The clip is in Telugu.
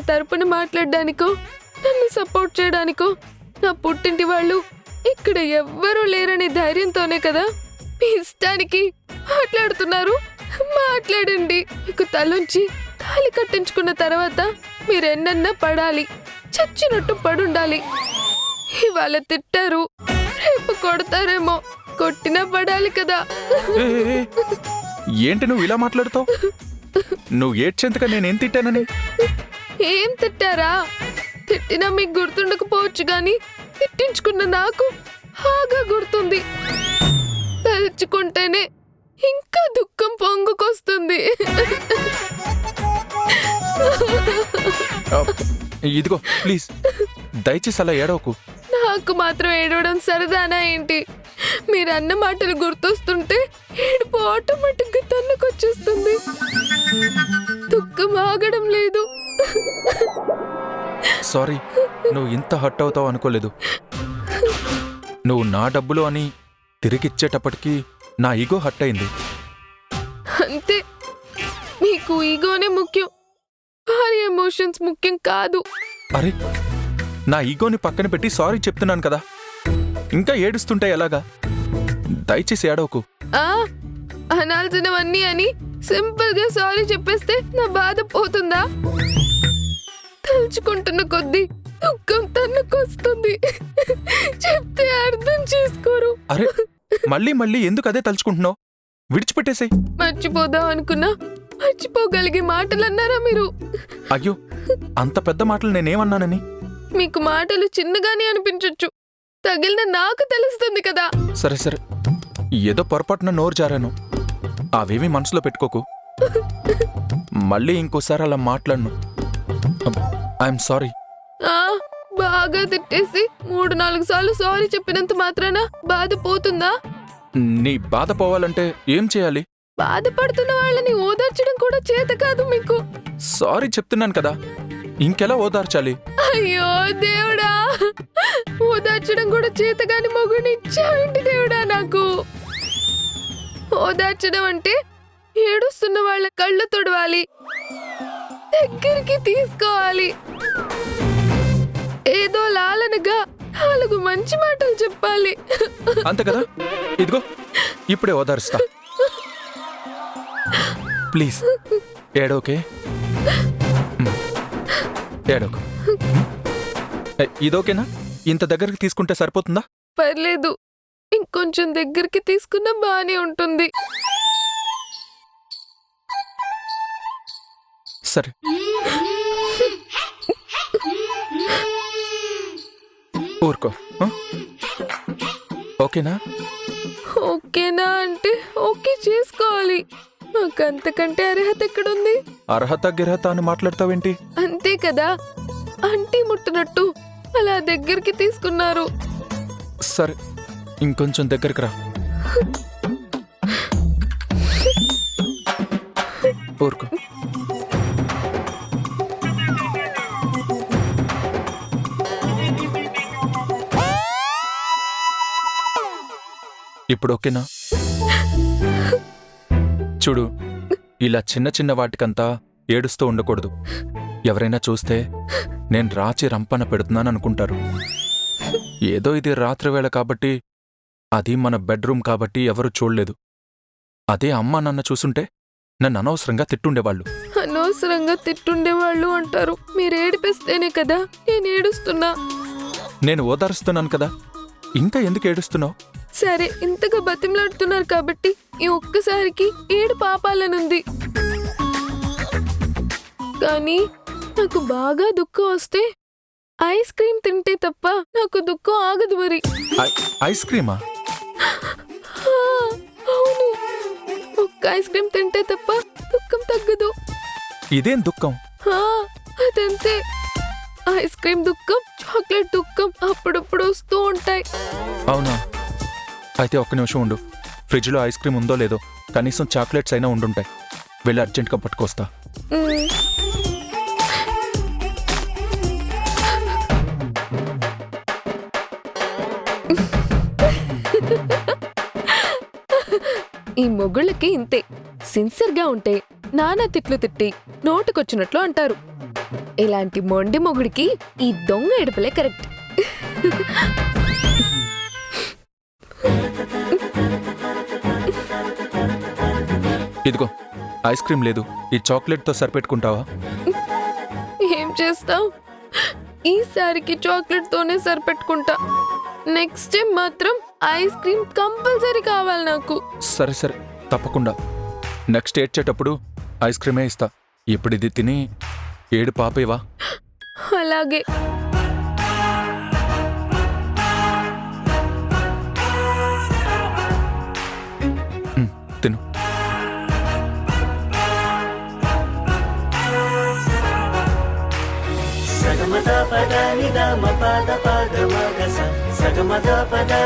తరపున మాట్లాడడానికో నన్ను సపోర్ట్ చేయడానికో నా పుట్టింటి వాళ్ళు ఇక్కడ ఎవ్వరూ లేరనే ధైర్యంతోనే కదా మీ ఇష్టానికి మాట్లాడుతున్నారు. మాట్లాడండి. మీకు తలుంచి తాళి కట్టించుకున్న తర్వాత మీరెన్నన్నా పడాలి, చచ్చినట్టు పడుండాలి. ఇవాళ తిట్టారు, రేపు కొడతారేమో, కొట్టినా పడాలి కదా. ఏంటి నువ్వు ఇలా మాట్లాడుతావు? నువ్వు ఏడ్చేంతగా నేనేం తిట్టానని? ఏం తిట్టారా? తిట్టినా మీకు గుర్తుండకపోవచ్చు గాని తిట్టించుకున్న నాకు బాగా గుర్తుంది. తలుచుకుంటేనే ఇంకా దుఃఖం పొంగుకొస్తుంది. ఇదిగో ప్లీజ్, దయచేసి అలా ఏడవకు. నాకు మాత్రం ఏడవడం సరదానా ఏంటి? మీరన్న మాటలు గుర్తొస్తుంటే ఏడుపు ఆటోమేటిక్గా తన్నుకొచ్చేస్తుంది. దుఃఖం ఆగడం లేదు. సారీ, నువ్వు ఇంత హర్ట్ అవుతావు అనుకోలేదు. నువ్వు నా డబ్బులు అని తిరిగిచ్చేటప్పటికి నా ఈగో హర్ట్ అయింది. అంతే, మీకు ఈగోనే ముఖ్యం, భారీ ఎమోషన్స్ ముఖ్యం కాదు. అరే, నా ఈగోని పక్కన పెట్టి సారీ చెప్తున్నాను కదా, ఇంకా ఏడుస్తుంటే ఎలాగా? దయచేసి ఏడవకు. అనాల్సినవన్నీ అని సింపుల్ గా సారీ చెప్పేస్తే నా బాధ పోతుందా? తలుచుకుంటున్న కొద్దీ దుఃఖం తన్నుకొస్తుంది. చెప్తే అర్థం చేసుకోరు. అరే, మళ్ళీ మళ్ళీ ఎందుకు అదే తలుచుకుంటున్నావు? విడిచిపెట్టేసే. మర్చిపోదాం అనుకున్నా మర్చిపోగలిగే మాటలన్నారా మీరు? అయ్యో, అంత పెద్ద మాటలు నేనేమన్నానని? మీకు మాటలు చిన్నగానే అనిపించొచ్చు, తగిలిన నాకు తెలుస్తుంది కదా. సరే సరే, ఏదో పొరపాటున నోరు జారాను, అవేమీ మనసులో పెట్టుకోకు. మళ్ళీ ఇంకోసారి అలా మాట్లాడను. I'm sorry. బాగా తిట్టేసి 3-4 సార్లు సారీ చెప్పినంత మాత్రాన బాధ పోతుందా? నీ బాధ పోవాలంటే ఏం చేయాలి? బాధపడుతున్న వాళ్ళని ఓదార్చడం కూడా చేత కాదు మీకు. సారీ చెప్తున్నాను కదా, ఇంకెలా ఓదార్చాలి? అయ్యో దేవుడా, ఓదార్చడం కూడా చేతగాని మొగుడిని ఇచ్చావేంటి దేవుడా నాకు? ఓదార్చడం అంటే ఏడుస్తున్న వాళ్ళ కళ్ళు తొడవాలి, దగ్గరికి తీసుకోవాలి, ఏదో లాలనగా 4 మంచి మాటలు చెప్పాలి. అంతే కదా? ఇదిగో ఇప్పుడే ఓదారుస్తా. ప్లీజ్ ఏడోకే, ఏడోకు. ఇదోకేనా? ఇంత దగ్గరికి తీసుకుంటే సరిపోతుందా? పర్లేదు, ఇంకొంచెం దగ్గరికి తీసుకున్నా బానే ఉంటుంది. సరే, ఊరుకో. ఓకేనా? ఓకేనా అంటే ఓకే చేసుకోవాలి. నాకంతకంటే అర్హత ఎక్కడుంది? అర్హత గిర్హత అని మాట్లాడతావేంటి? అంతే కదా, అంటీ ముట్టినట్టు అలా దగ్గరికి తీసుకున్నారు. సరే, ఇంకొంచెం దగ్గరికి రా. ఊరుకో. ఇప్పుడు ఓకేనా? చూడు, ఇలా చిన్న చిన్న వాటికంతా ఏడుస్తూ ఉండకూడదు. ఎవరైనా చూస్తే నేను రాచి రంపన పెడుతున్నాను అనుకుంటారు. ఏదో ఇది రాత్రివేళ కాబట్టి, అది మన బెడ్రూమ్ కాబట్టి ఎవరు చూడలేదు. అదే అమ్మా నాన్న చూసుంటే నన్ను అనవసరంగా తిట్టుండేవాళ్ళు. అనవసరంగా తిట్టుండేవాళ్ళు అంటారు. మీరు ఏడిపిస్తేనే కదా నేను ఏడుస్తున్నా. నేను ఓదారుస్తున్నాను కదా, ఇంకా ఎందుకు ఏడుస్తున్నావు? సరే, ఇంతగా బతిమలాడుతున్నారు కాబట్టి ఈ ఒక్కసారికి ఏడు పాపాలనుంది. కానీ నాకు బాగా దుఃఖం వస్తే ఐస్ క్రీమ్ తింటే తప్ప నాకు దుఃఖం ఆగదు మరి. ఐస్ క్రీమా? అవును, ఒక్క ఐస్ క్రీమ్ తింటే తప్ప దుఃఖం తగ్గదు. ఇదేం దుఃఖం? అదంతే, ఐస్ క్రీమ్ దుఃఖం, చాక్లెట్ దుఃఖం అప్పుడప్పుడు వస్తూ ఉంటాయి. అవునా? అయితే ఒక్క నిమిషం ఉండు. ఫ్రిడ్జ్లో ఐస్ క్రీమ్ ఉందో లేదో, కనీసం చాక్లెట్స్ అయినా ఉండుంటాయి. వెళ్ళి అర్జెంట్గా పట్టుకొస్తా. ఈ మొగుళ్ళకి ఇంతే, సిన్సియర్గా ఉంటే నానా తిట్లు తిట్టి నోటుకొచ్చినట్లు అంటారు. ఇలాంటి మొండి మొగుడికి ఈ దొంగ ఎడుపులే కరెక్ట్. ఇదిగో ఐస్ క్రీమ్ లేదు, ఈ చాక్లెట్తో సరిపెట్టుకుంటావా? ఏం చేస్తావు? ఈసారికి చాక్లెట్ తోనే సరిపెట్టుకుంటా. నెక్స్ట్ టైం మాత్రం ఐస్ క్రీమ్ కంపల్సరీ కావాలి నాకు. సరే సరే, తప్పకుండా. నెక్స్ట్ ఏడ్చేటప్పుడు ఐస్ క్రీమే ఇస్తా. ఇప్పుడు ఇది తిని ఏడు పాపేవా? అలాగే. తిను. సగమద పద నిద మ పద పద మగ స సగమద పద